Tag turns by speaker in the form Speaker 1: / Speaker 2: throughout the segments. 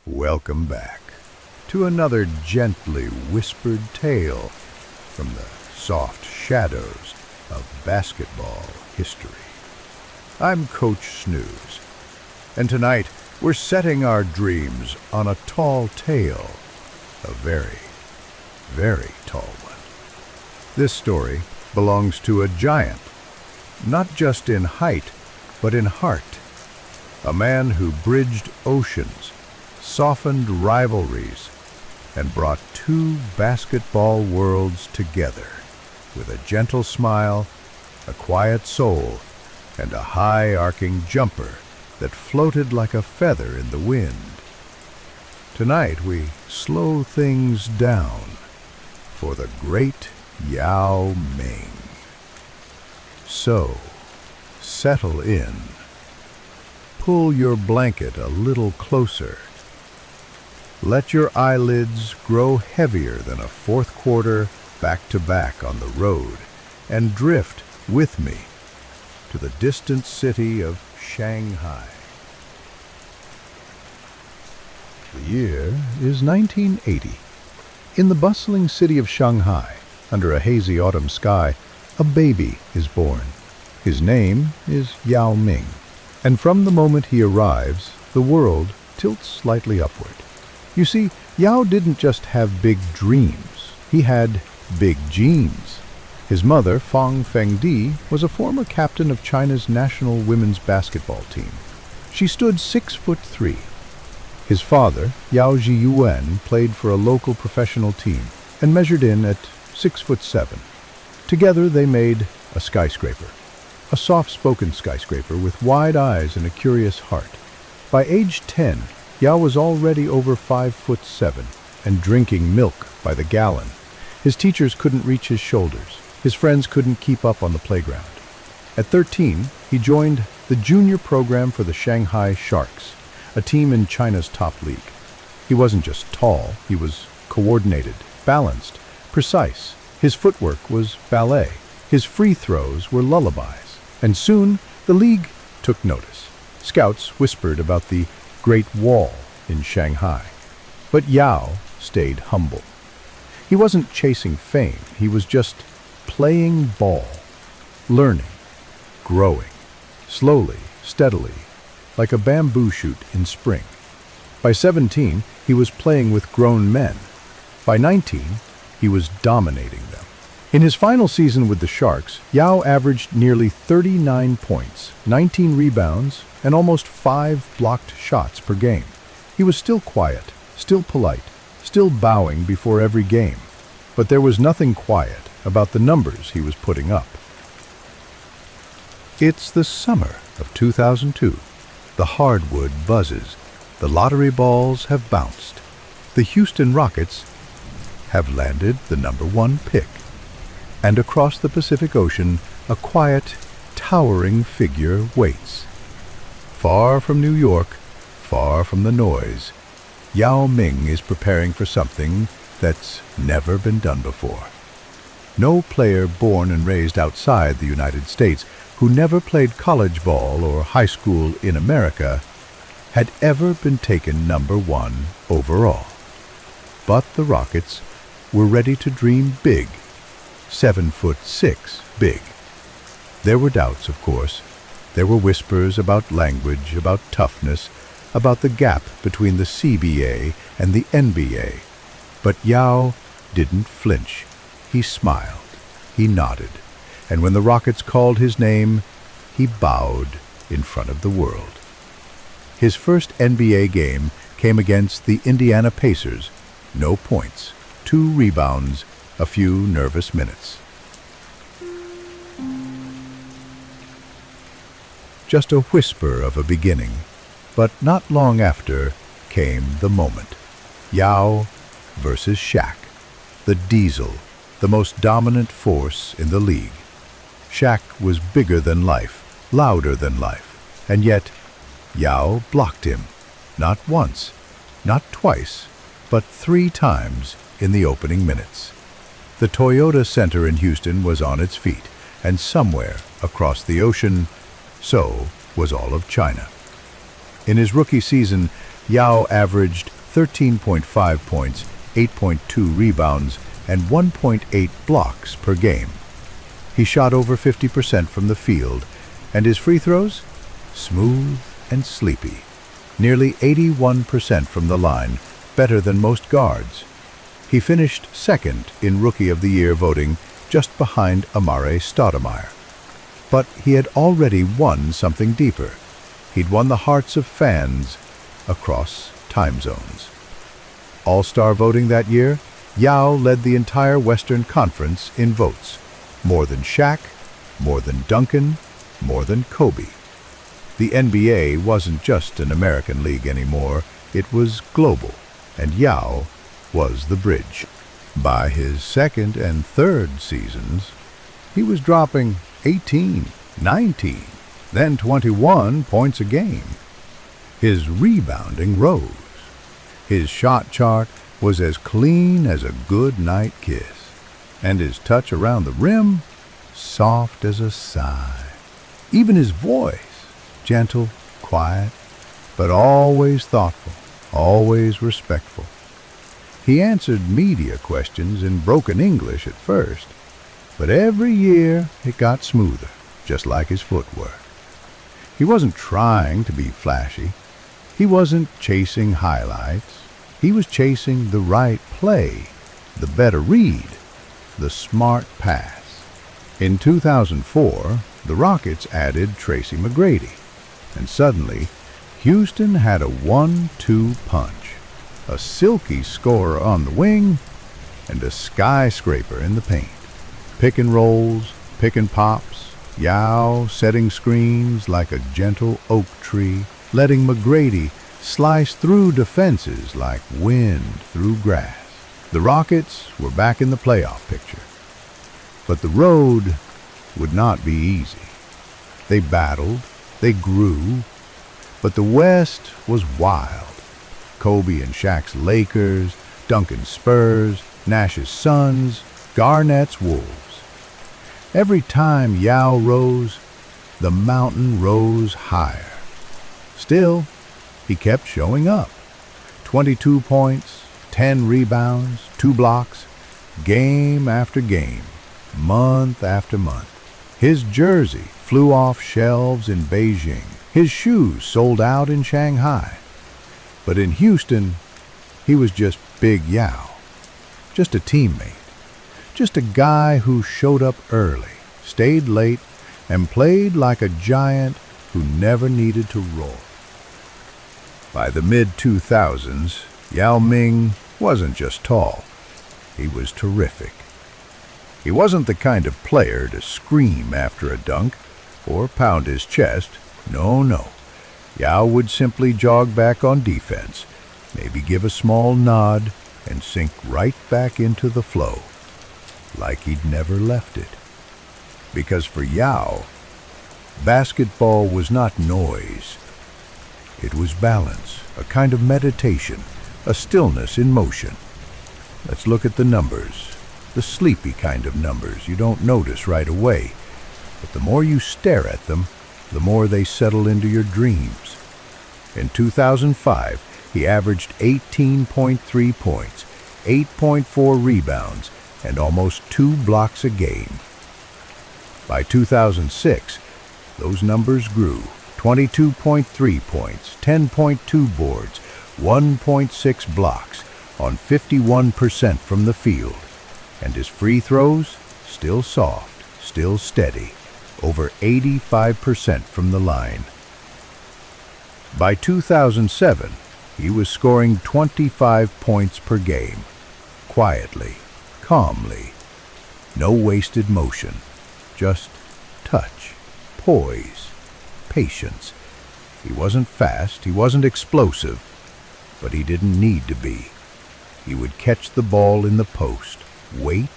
Speaker 1: Welcome back to another gently whispered tale from the soft shadows of basketball history. I'm Coach Snooze, and tonight we're setting our dreams on a tall tale, a very, very tall one. This story belongs to a giant, not just in height, but in heart. A man who bridged oceans, softened rivalries, and brought two basketball worlds together with a gentle smile, a quiet soul, and a high-arcing jumper that floated like a feather in the wind. Tonight we slow things down for the great Yao Ming. So, settle in. Pull your blanket a little closer. Let your eyelids grow heavier than a fourth quarter back-to-back on the road and drift with me to the distant city of Shanghai. The year is 1980. In the bustling city of Shanghai, under a hazy autumn sky, a baby is born. His name is Yao Ming, and from the moment he arrives, the world tilts slightly upward. You see, Yao didn't just have big dreams, he had big genes. His mother, Fang Fengdi, was a former captain of China's national women's basketball team. She stood 6'3". His father, Yao Zhiyuan, played for a local professional team and measured in at 6'7". Together they made a skyscraper, a soft-spoken skyscraper with wide eyes and a curious heart. By age 10, Yao was already over 5'7" and drinking milk by the gallon. His teachers couldn't reach his shoulders. His friends couldn't keep up on the playground. At 13, he joined the junior program for the Shanghai Sharks, a team in China's top league. He wasn't just tall, he was coordinated, balanced, precise. His footwork was ballet. His free throws were lullabies. And soon, the league took notice. Scouts whispered about the Great Wall in Shanghai. But Yao stayed humble. He wasn't chasing fame, he was just playing ball, learning, growing, slowly, steadily, like a bamboo shoot in spring. By 17, he was playing with grown men. By 19, he was dominating them. In his final season with the Sharks, Yao averaged nearly 39 points, 19 rebounds, and almost 5 blocked shots per game. He was still quiet, still polite, still bowing before every game. But there was nothing quiet about the numbers he was putting up. It's the summer of 2002. The hardwood buzzes. The lottery balls have bounced. The Houston Rockets have landed the #1 pick. And across the Pacific Ocean, a quiet, towering figure waits. Far from New York, far from the noise, Yao Ming is preparing for something that's never been done before. No player born and raised outside the United States who never played college ball or high school in America had ever been taken #1 overall. But the Rockets were ready to dream big, 7'6" big. There were doubts, of course. There were whispers about language, about toughness, about the gap between the CBA and the NBA. But Yao didn't flinch. He smiled. He nodded. And when the Rockets called his name, he bowed in front of the world. His first NBA game came against the Indiana Pacers. No points, 2 rebounds, a few nervous minutes. Just a whisper of a beginning, but not long after came the moment. Yao versus Shaq, the Diesel, the most dominant force in the league. Shaq was bigger than life, louder than life, and yet Yao blocked him, not once, not twice, but 3 times in the opening minutes. The Toyota Center in Houston was on its feet, and somewhere across the ocean, so was all of China. In his rookie season, Yao averaged 13.5 points, 8.2 rebounds, and 1.8 blocks per game. He shot over 50% from the field, and his free throws? Smooth and sleepy. Nearly 81% from the line, better than most guards. He finished second in Rookie of the Year voting, just behind Amare Stoudemire. But he had already won something deeper. He'd won the hearts of fans across time zones. All-Star voting that year, Yao led the entire Western Conference in votes. More than Shaq, more than Duncan, more than Kobe. The NBA wasn't just an American league anymore, it was global, and Yao was the bridge. By his second and third seasons, he was dropping 18, 19, then 21 points a game. His rebounding rose. His shot chart was as clean as a good night kiss, and his touch around the rim, soft as a sigh. Even his voice, gentle, quiet, but always thoughtful, always respectful. He answered media questions in broken English at first, but every year it got smoother, just like his footwork. He wasn't trying to be flashy. He wasn't chasing highlights. He was chasing the right play, the better read, the smart pass. In 2004, the Rockets added Tracy McGrady, and suddenly, Houston had a 1-2 punch, a silky scorer on the wing, and a skyscraper in the paint. Pick and rolls, pick and pops, Yao setting screens like a gentle oak tree, letting McGrady slice through defenses like wind through grass. The Rockets were back in the playoff picture. But the road would not be easy. They battled, they grew, but the West was wild. Kobe and Shaq's Lakers, Duncan's Spurs, Nash's Suns, Garnett's Wolves. Every time Yao rose, the mountain rose higher. Still, he kept showing up. 22 points, 10 rebounds, 2 blocks, game after game, month after month. His jersey flew off shelves in Beijing. His shoes sold out in Shanghai. But in Houston, he was just Big Yao. Just a teammate. Just a guy who showed up early, stayed late, and played like a giant who never needed to roar. By the mid-2000s, Yao Ming wasn't just tall. He was terrific. He wasn't the kind of player to scream after a dunk or pound his chest. No. Yao would simply jog back on defense, maybe give a small nod, and sink right back into the flow, like he'd never left it. Because for Yao, basketball was not noise. It was balance, a kind of meditation, a stillness in motion. Let's look at the numbers, the sleepy kind of numbers you don't notice right away, but the more you stare at them, the more they settle into your dreams. In 2005, he averaged 18.3 points, 8.4 rebounds, and almost 2 blocks a game. By 2006, those numbers grew. 22.3 points, 10.2 boards, 1.6 blocks on 51% from the field. And his free throws, still soft, still steady, over 85% from the line. By 2007, he was scoring 25 points per game, quietly, calmly. No wasted motion, just touch, poise, patience. He wasn't fast, he wasn't explosive, but he didn't need to be. He would catch the ball in the post, wait,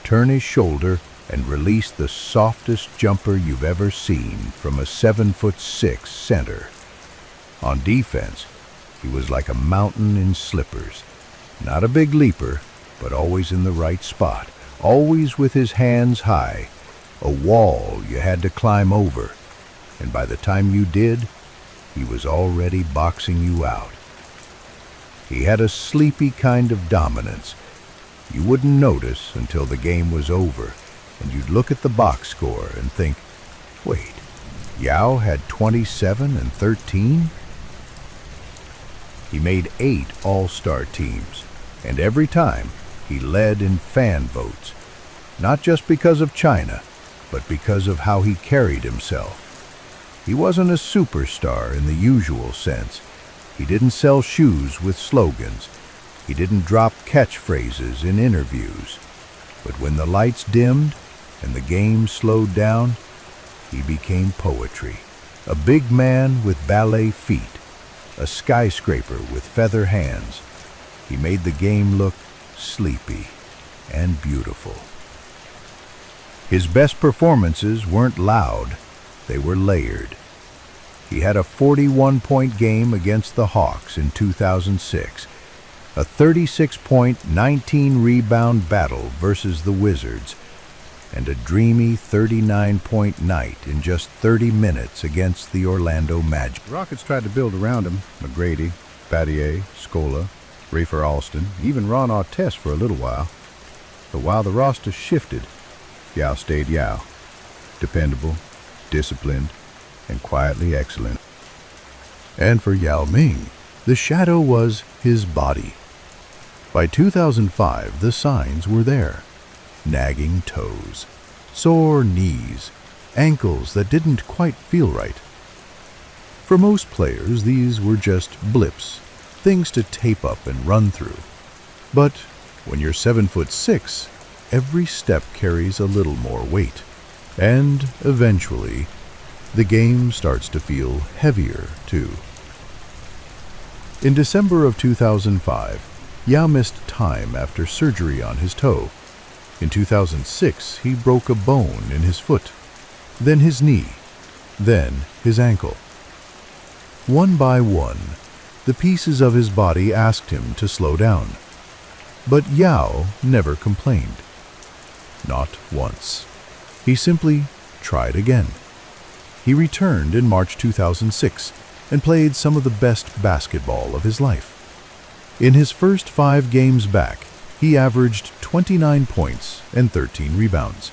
Speaker 1: turn his shoulder, and release the softest jumper you've ever seen from a 7'6" center. On defense, he was like a mountain in slippers. Not a big leaper, but always in the right spot, always with his hands high, a wall you had to climb over, and by the time you did, he was already boxing you out. He had a sleepy kind of dominance. You wouldn't notice until the game was over, and you'd look at the box score and think, wait, Yao had 27 and 13? He made 8 all-star teams, and every time he led in fan votes, not just because of China, but because of how he carried himself. He wasn't a superstar in the usual sense. He didn't sell shoes with slogans. He didn't drop catchphrases in interviews. But when the lights dimmed and the game slowed down, he became poetry. A big man with ballet feet, a skyscraper with feather hands. He made the game look sleepy and beautiful. His best performances weren't loud, they were layered. He had a 41-point game against the Hawks in 2006, a 36-point, 19-rebound battle versus the Wizards, and a dreamy 39-point night in just 30 minutes against the Orlando Magic. The Rockets tried to build around him: McGrady, Battier, Scola, Rafer Alston, even Ron Artest for a little while. But while the roster shifted, Yao stayed Yao. Dependable, disciplined, and quietly excellent. And for Yao Ming, the shadow was his body. By 2005, the signs were there. Nagging toes, sore knees, ankles that didn't quite feel right. For most players, these were just blips, things to tape up and run through. But when you're 7'6", every step carries a little more weight. And eventually, the game starts to feel heavier too. In December of 2005, Yao missed time after surgery on his toe. In 2006, he broke a bone in his foot, then his knee, then his ankle. One by one, the pieces of his body asked him to slow down. But Yao never complained. Not once. He simply tried again. He returned in March 2006 and played some of the best basketball of his life. In his first 5 games back, he averaged 29 points and 13 rebounds.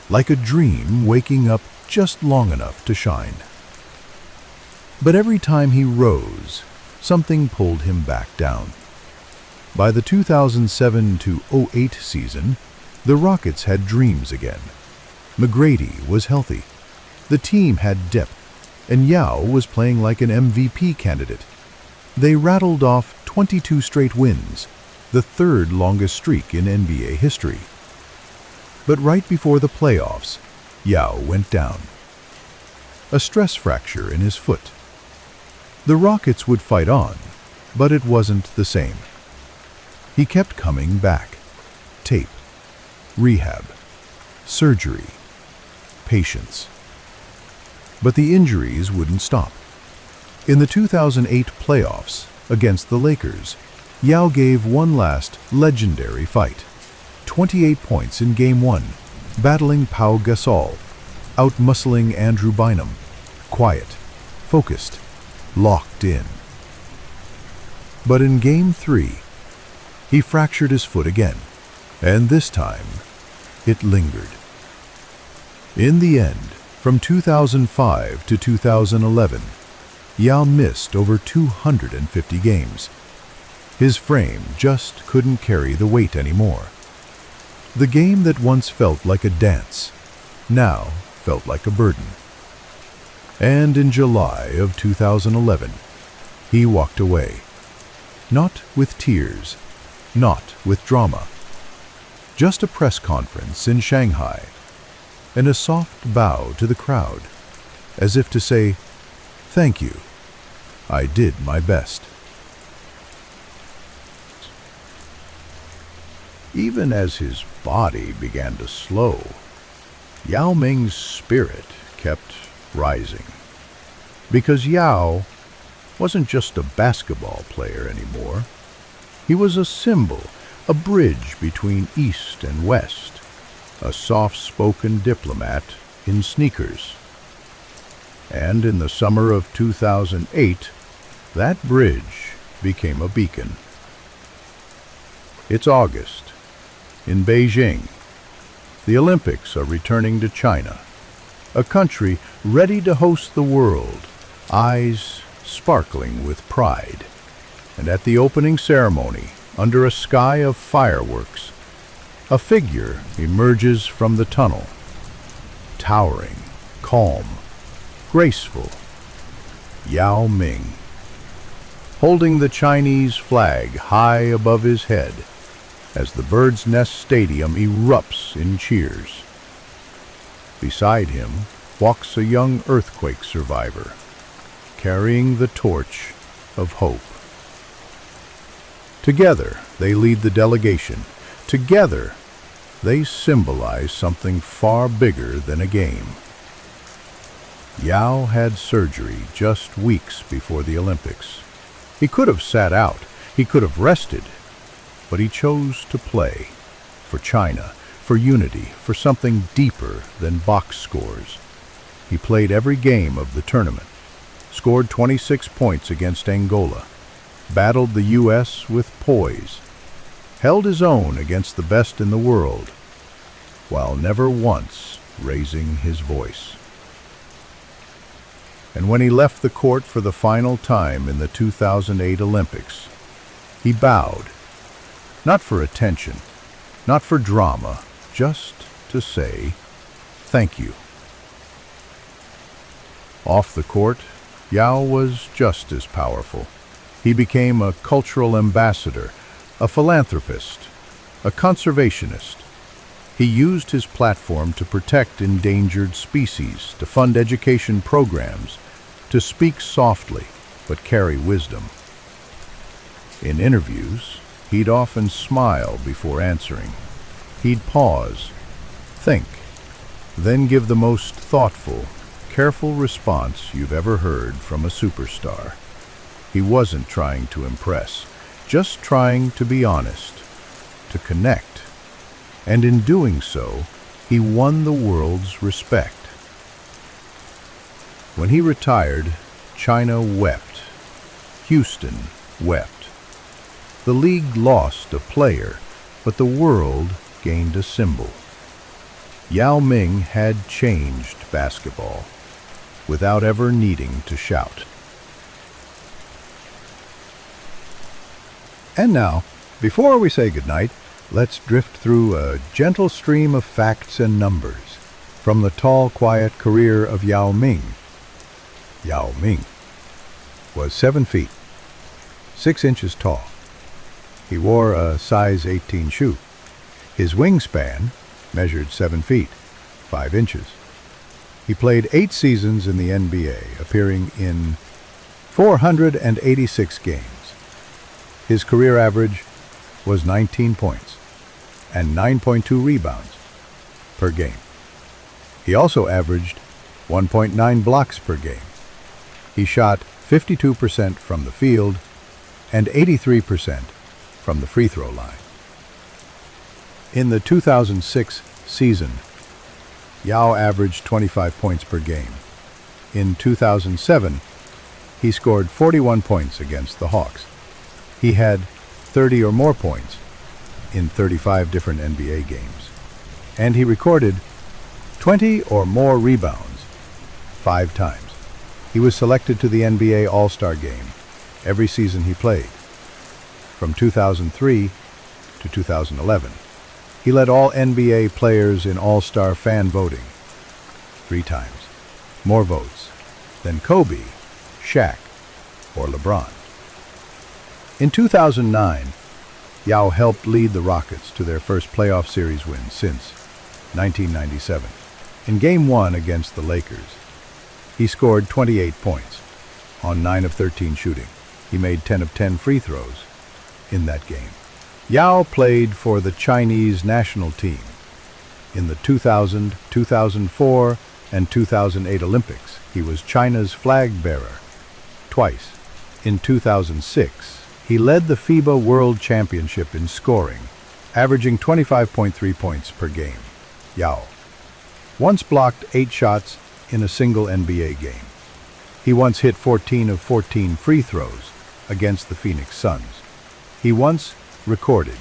Speaker 1: Like a dream waking up just long enough to shine. But every time he rose, something pulled him back down. By the 2007-08 season, the Rockets had dreams again. McGrady was healthy. The team had depth, and Yao was playing like an MVP candidate. They rattled off 22 straight wins, the 3rd longest streak in NBA history. But right before the playoffs, Yao went down. A stress fracture in his foot. The Rockets would fight on, but it wasn't the same. He kept coming back. Tape, rehab, surgery, patience. But the injuries wouldn't stop. In the 2008 playoffs against the Lakers, Yao gave one last legendary fight. 28 points in Game 1, battling Pau Gasol, out-muscling Andrew Bynum, quiet, focused, locked in. But in Game 3, he fractured his foot again, and this time, it lingered. In the end, from 2005 to 2011, Yao missed over 250 games. His frame just couldn't carry the weight anymore. The game that once felt like a dance now felt like a burden. And in July of 2011, he walked away. Not with tears, not with drama. Just a press conference in Shanghai, and a soft bow to the crowd, as if to say, "Thank you, I did my best." Even as his body began to slow, Yao Ming's spirit kept rising. Because Yao wasn't just a basketball player anymore. He was a symbol, a bridge between East and West, a soft-spoken diplomat in sneakers. And in the summer of 2008, that bridge became a beacon. It's August. In Beijing, the Olympics are returning to China, a country ready to host the world, eyes sparkling with pride. And at the opening ceremony, under a sky of fireworks, a figure emerges from the tunnel, towering, calm, graceful. Yao Ming, holding the Chinese flag high above his head as the Bird's Nest Stadium erupts in cheers. Beside him walks a young earthquake survivor, carrying the torch of hope. Together, they lead the delegation. Together, they symbolize something far bigger than a game. Yao had surgery just weeks before the Olympics. He could have sat out, he could have rested, but he chose to play. For China, for unity, for something deeper than box scores. He played every game of the tournament, scored 26 points against Angola, battled the U.S. with poise, held his own against the best in the world, while never once raising his voice. And when he left the court for the final time in the 2008 Olympics, he bowed, not for attention, not for drama, just to say thank you. Off the court, Yao was just as powerful. He became a cultural ambassador, a philanthropist, a conservationist. He used his platform to protect endangered species, to fund education programs, to speak softly but carry wisdom. In interviews, he'd often smile before answering. He'd pause, think, then give the most thoughtful, careful response you've ever heard from a superstar. He wasn't trying to impress, just trying to be honest, to connect. And in doing so, he won the world's respect. When he retired, China wept. Houston wept. The league lost a player, but the world gained a symbol. Yao Ming had changed basketball without ever needing to shout. And now, before we say goodnight, let's drift through a gentle stream of facts and numbers from the tall, quiet career of Yao Ming. Yao Ming was 7 feet, 6 inches tall. He wore a size 18 shoe. His wingspan measured 7 feet, 5 inches. He played 8 seasons in the NBA, appearing in 486 games. His career average was 19 points and 9.2 rebounds per game. He also averaged 1.9 blocks per game. He shot 52% from the field and 83% from the free throw line. In the 2006 season, Yao averaged 25 points per game. In 2007, he scored 41 points against the Hawks. He had 30 or more points in 35 different NBA games. And he recorded 20 or more rebounds 5 times. He was selected to the NBA All-Star Game every season he played. From 2003 to 2011, he led all NBA players in All-Star fan voting 3 times, more votes than Kobe, Shaq, or LeBron. In 2009, Yao helped lead the Rockets to their first playoff series win since 1997. In Game 1 against the Lakers, he scored 28 points on 9 of 13 shooting. He made 10 of 10 free throws in that game. Yao played for the Chinese national team in the 2000, 2004, and 2008 Olympics. He was China's flag bearer twice. In 2006, he led the FIBA World Championship in scoring, averaging 25.3 points per game. Yao once blocked 8 shots in a single NBA game. He once hit 14 of 14 free throws against the Phoenix Suns. He once recorded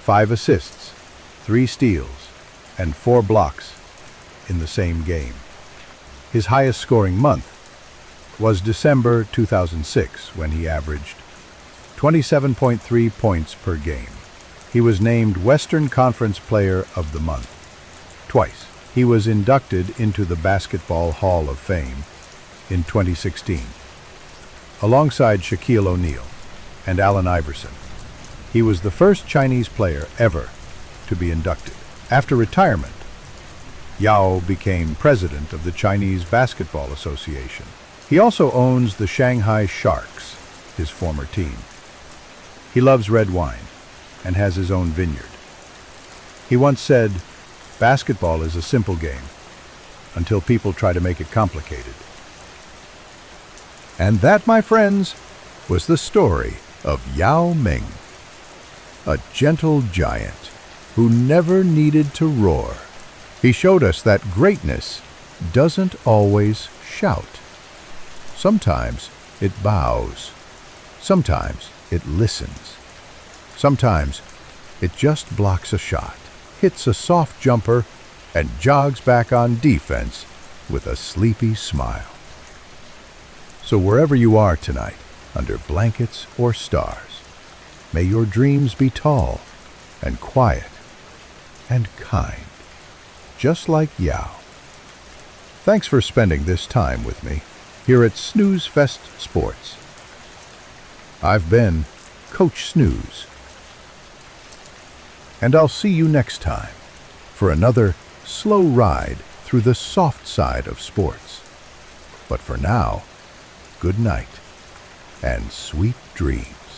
Speaker 1: 5 assists, 3 steals, and 4 blocks in the same game. His highest scoring month was December 2006, when he averaged 27.3 points per game. He was named Western Conference Player of the Month twice. He was inducted into the Basketball Hall of Fame in 2016, alongside Shaquille O'Neal and Allen Iverson. He was the first Chinese player ever to be inducted. After retirement, Yao became president of the Chinese Basketball Association. He also owns the Shanghai Sharks, his former team. He loves red wine and has his own vineyard. He once said, "Basketball is a simple game until people try to make it complicated." And that, my friends, was the story of Yao Ming, a gentle giant who never needed to roar. He showed us that greatness doesn't always shout. Sometimes it bows. Sometimes it listens. Sometimes it just blocks a shot, hits a soft jumper, and jogs back on defense with a sleepy smile. So wherever you are tonight, under blankets or stars, may your dreams be tall and quiet and kind, just like Yao. Thanks for spending this time with me here at Snooze Fest Sports. I've been Coach Snooze, and I'll see you next time for another slow ride through the soft side of sports. But for now, good night and sweet dreams.